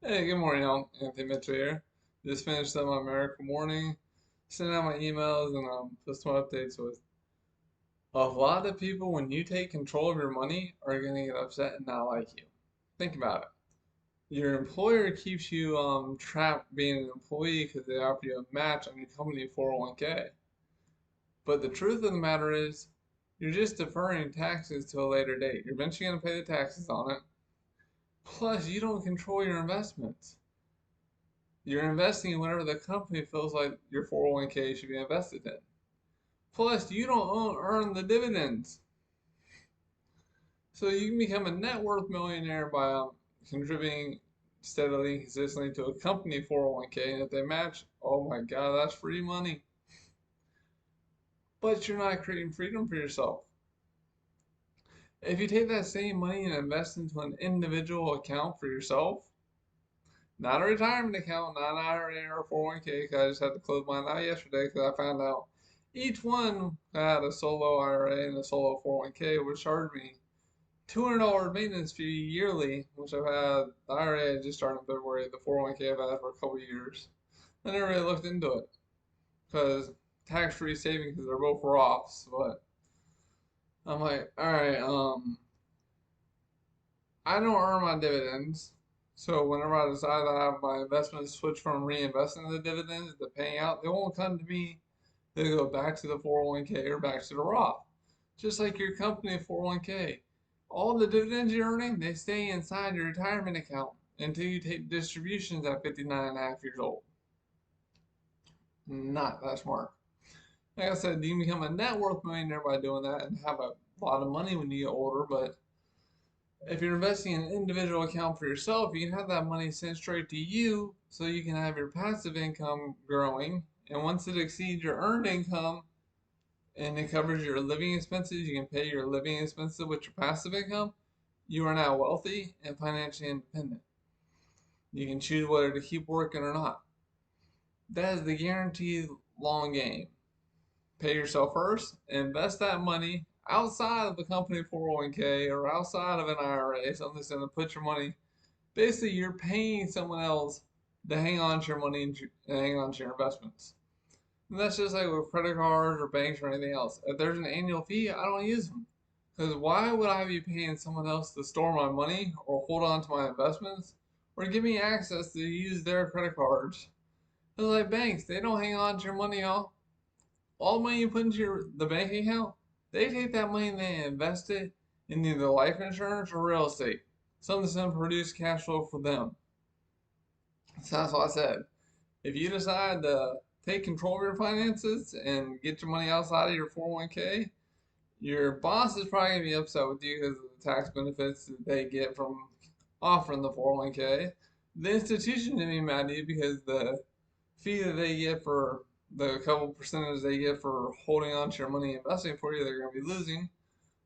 Hey, good morning, y'all. Anthony Mitchell here. Just finished up my Miracle Morning, sending out my emails, and put some updates with. A lot of people, when you take control of your money, are going to get upset and not like you. Think about it. Your employer keeps you trapped being an employee because they offer you a match on your company 401k. But the truth of the matter is, you're just deferring taxes to a later date. You're eventually going to pay the taxes on it. Plus, you don't control your investments. You're investing in whatever the company feels like your 401k should be invested in. Plus, you don't earn the dividends. So you can become a net worth millionaire by contributing steadily, consistently to a company 401k. And if they match, oh my God, that's free money. But you're not creating freedom for yourself. If you take that same money and invest into an individual account for yourself, not a retirement account, not an IRA or 401k, because I just had to close mine out yesterday because I found out each one had a solo IRA and a solo 401k, which charged me $200 maintenance fee yearly, which I've had. The IRA I just started in February, the 401k I've had for a couple of years. I never really looked into it because tax-free savings, because they're both Roths, but I'm like, all right, I don't earn my dividends. So whenever I decide to have my investments switch from reinvesting the dividends to paying out, they won't come to me. They go back to the 401k or back to the Roth. Just like your company 401k. All the dividends you're earning, they stay inside your retirement account until you take distributions at 59 and a half years old. Not that smart. Like I said, you can become a net worth millionaire by doing that and have a lot of money when you get older, but if you're investing in an individual account for yourself, you can have that money sent straight to you so you can have your passive income growing. And once it exceeds your earned income and it covers your living expenses, you can pay your living expenses with your passive income. You are now wealthy and financially independent. You can choose whether to keep working or not. That is the guaranteed long game. Pay yourself first, invest that money outside of the company 401k or outside of an IRA, something that's going to put your money. Basically, you're paying someone else to hang on to your money and hang on to your investments. And that's just like with credit cards or banks or anything else. If there's an annual fee, I don't use them. Because why would I be paying someone else to store my money or hold on to my investments or give me access to use their credit cards? It's like banks, they don't hang on to your money, y'all. All the money you put into the bank account, they take that money and they invest it in either life insurance or real estate. Something that's going to produce cash flow for them. So that's what I said. If you decide to take control of your finances and get your money outside of your 401k, your boss is probably going to be upset with you because of the tax benefits that they get from offering the 401k. The institution going to be mad at you because the fee that they get for the couple percentage they get for holding on to your money and investing for you, they're going to be losing.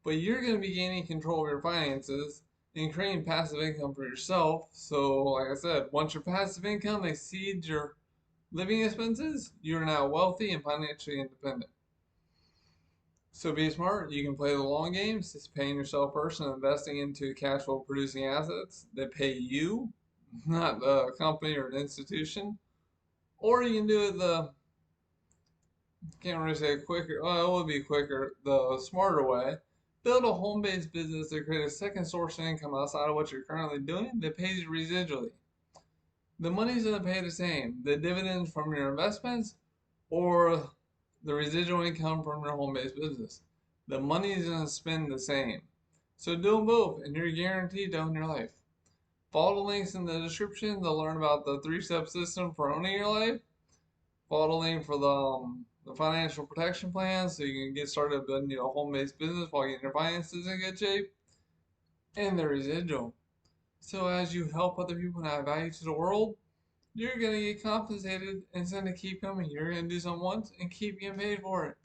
But you're going to be gaining control of your finances and creating passive income for yourself. So, like I said, once your passive income exceeds your living expenses, you are now wealthy and financially independent. So be smart. You can play the long games, just paying yourself first and investing into cash flow producing assets that pay you, not the company or the institution. Or you can do it the, can't really say quicker, well, it would be quicker, the smarter way. Build a home based business to create a second source of income outside of what you're currently doing that pays you residually. The money's going to pay the same, the dividends from your investments or the residual income from your home-based business. The money is going to spend the same. So do them both, and you're guaranteed to own your life. Follow the links in the description to learn about the three-step system for owning your life. Follow the link for the financial protection plan so you can get started building a home-based business while getting your finances in good shape. And the residual. So as you help other people and add value to the world, you're gonna get compensated and it's gonna keep coming. You're gonna do something once and keep getting paid for it.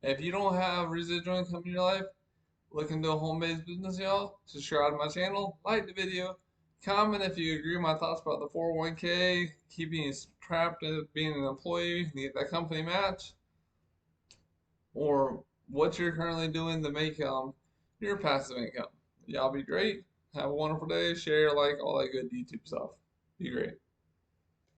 If you don't have residual income in your life, look into a home-based business, y'all. Subscribe to my channel, like the video, comment if you agree with my thoughts about the 401k, keeping you trapped in being an employee to get that company match, or what you're currently doing to make your passive income. Y'all be great. Have a wonderful day. Share, like, all that good YouTube stuff. Be great.